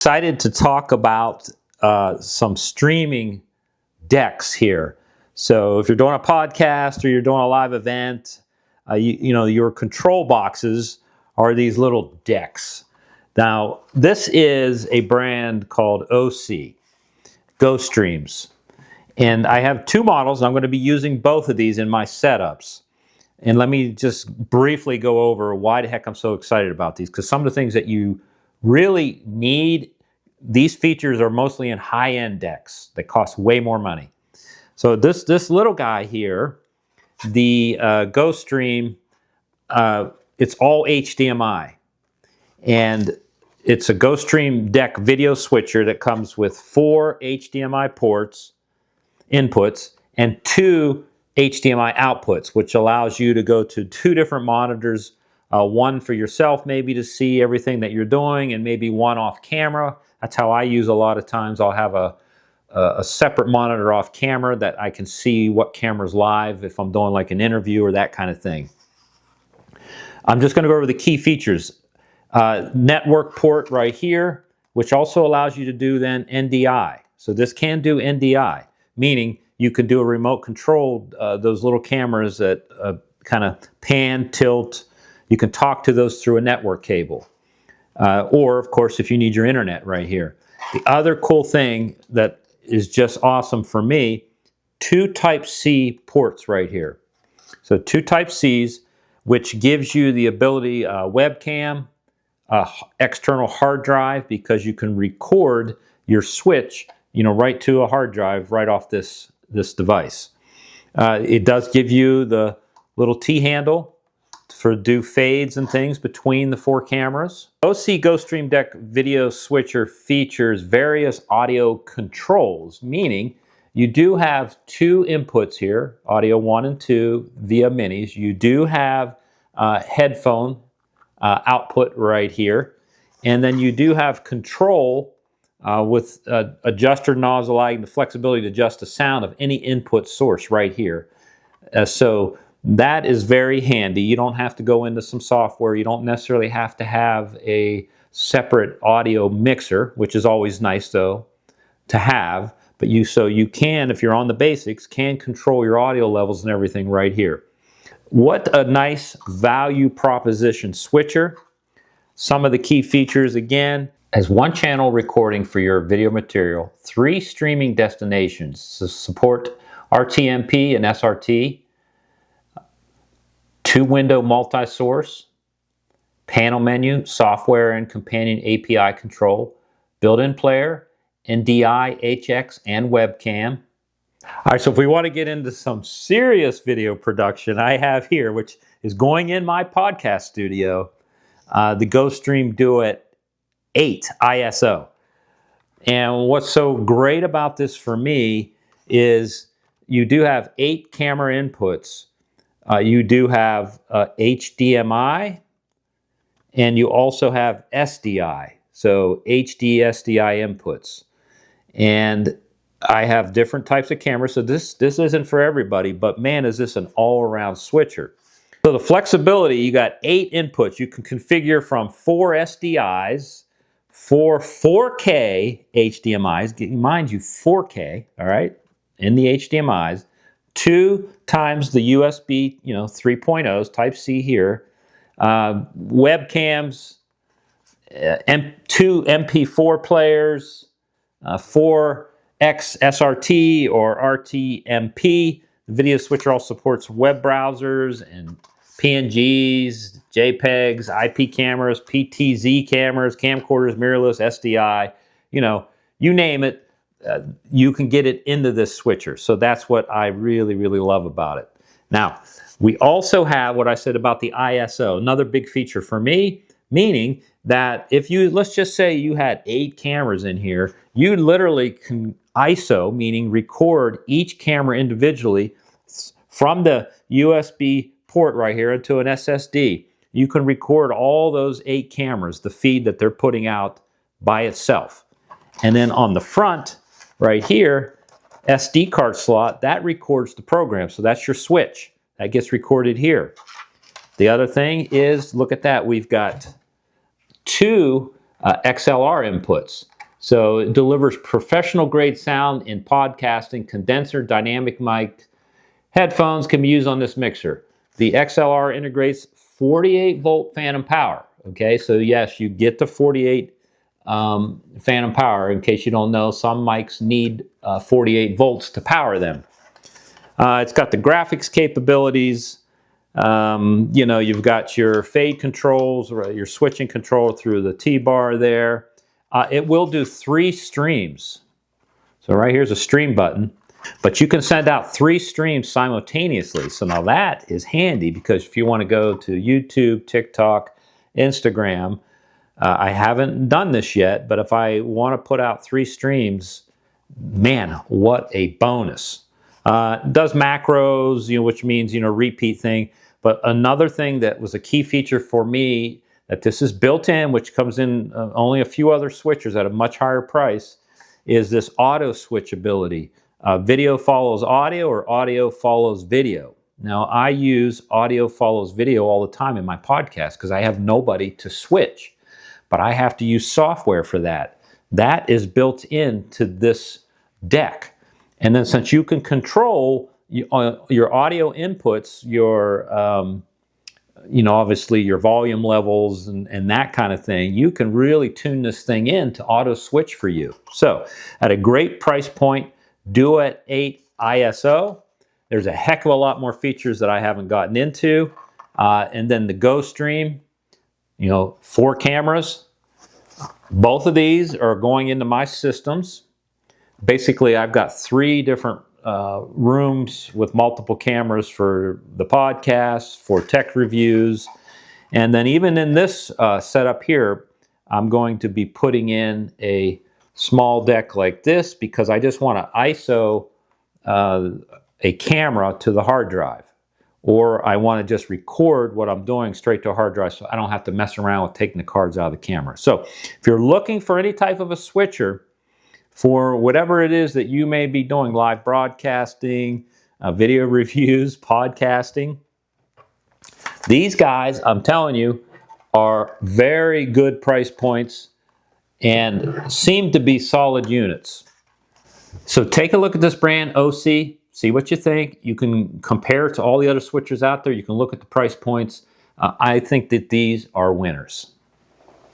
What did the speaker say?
Excited to talk about some streaming decks here. So if you're doing a podcast or you're doing a live event, you know, your control boxes are these little decks. Now, this is a brand called Osee GoStreams. And I have two models. I'm going to be using both of these in my setups. And let me just briefly go over why the heck I'm so excited about these. Because some of the things that you really need, these features are mostly in high-end decks that cost way more money. So this little guy here, the GoStream, it's all HDMI. And it's a GoStream deck video switcher that comes with 4 HDMI ports, inputs, and 2 HDMI outputs, which allows you to go to 2 different monitors, one for yourself maybe to see everything that you're doing, and maybe one off camera. That's how I use a lot of times. I'll have a separate monitor off camera that I can see what camera's live if I'm doing like an interview or that kind of thing. I'm just going to go over the key features. Network port right here, which also allows you to do then NDI. So this can do NDI, meaning you can do a remote control, those little cameras that kind of pan, tilt. You can talk to those through a network cable. Or, of course, if you need your internet right here. The other cool thing that is just awesome for me, 2 Type-C ports right here. So 2 Type-Cs, which gives you the ability, webcam, external hard drive, because you can record your switch, you know, right to a hard drive right off this device. It does give you the little T-handle for do fades and things between the 4 cameras. Osee GoStream Deck video switcher features various audio controls, meaning you do have 2 inputs here, audio 1 and 2 via minis. You do have headphone output right here, and then you do have control with adjuster nozzle, allowing the flexibility to adjust the sound of any input source right here. So that is very handy. You don't have to go into some software. You don't necessarily have to have a separate audio mixer, which is always nice though to have. But you can, if you're on the basics, can control your audio levels and everything right here. What a nice value proposition switcher. Some of the key features again, as 1 channel recording for your video material, 3 streaming destinations to support RTMP and SRT, 2 window multi-source, panel menu, software and companion API control, built-in player, NDI, HX, and webcam. All right, so if we want to get into some serious video production, I have here, which is going in my podcast studio, the GoStream Duet 8 ISO. And what's so great about this for me is you do have 8 camera inputs. You do have HDMI, and you also have SDI, so HD SDI inputs. And I have different types of cameras, so this isn't for everybody, but man, is this an all-around switcher. So the flexibility, you got 8 inputs. You can configure from 4 SDIs, 4 4K HDMIs, mind you, 4K, all right, in the HDMIs, 2 times the USB, 3.0s, Type-C here, webcams, 2 MP4 players, 4 XSRT or RTMP. The video switcher also supports web browsers and PNGs, JPEGs, IP cameras, PTZ cameras, camcorders, mirrorless, SDI, you name it. You can get it into this switcher. So that's what I really, really love about it. Now, we also have what I said about the ISO, another big feature for me, meaning that if let's just say you had 8 cameras in here, you literally can ISO, meaning record each camera individually from the USB port right here into an SSD. You can record all those 8 cameras, the feed that they're putting out by itself. And then on the front, right here, SD card slot, that records the program. So that's your switch. That gets recorded here. The other thing is, look at that. We've got 2 XLR inputs. So it delivers professional grade sound in podcasting. Condenser, dynamic mic, headphones can be used on this mixer. The XLR integrates 48 volt phantom power. Okay, so yes, you get the 48 phantom power. In case you don't know, some mics need 48 volts to power them. It's got the graphics capabilities. You know, you've got your fade controls, or your switching control through the T-bar there. It will do 3 streams. So right here's a stream button. But you can send out 3 streams simultaneously. So now that is handy, because if you want to go to YouTube, TikTok, Instagram, I haven't done this yet, but if I want to put out 3 streams, man, what a bonus. It does macros, you know, which means, you know, repeat thing. But another thing that was a key feature for me, that this is built in, which comes in only a few other switchers at a much higher price, is this auto switch ability. Video follows audio, or audio follows video. Now, I use audio follows video all the time in my podcast because I have nobody to switch, but I have to use software for that. That is built into this deck. And then since you can control your audio inputs, your, you know, obviously your volume levels and that kind of thing, you can really tune this thing in to auto switch for you. So at a great price point, Duet 8 ISO. There's a heck of a lot more features that I haven't gotten into. And then the GoStream, you know, 4 cameras. Both of these are going into my systems. Basically, I've got 3 different rooms with multiple cameras for the podcast, for tech reviews. And then even in this setup here, I'm going to be putting in a small deck like this, because I just want to ISO a camera to the hard drive, or I want to just record what I'm doing straight to a hard drive, so I don't have to mess around with taking the cards out of the camera. So if you're looking for any type of a switcher for whatever it is that you may be doing, live broadcasting, video reviews, podcasting, these guys, I'm telling you, are very good price points and seem to be solid units. So take a look at this brand, Osee. See what you think. You can compare it to all the other switchers out there. You can look at the price points. I think that these are winners.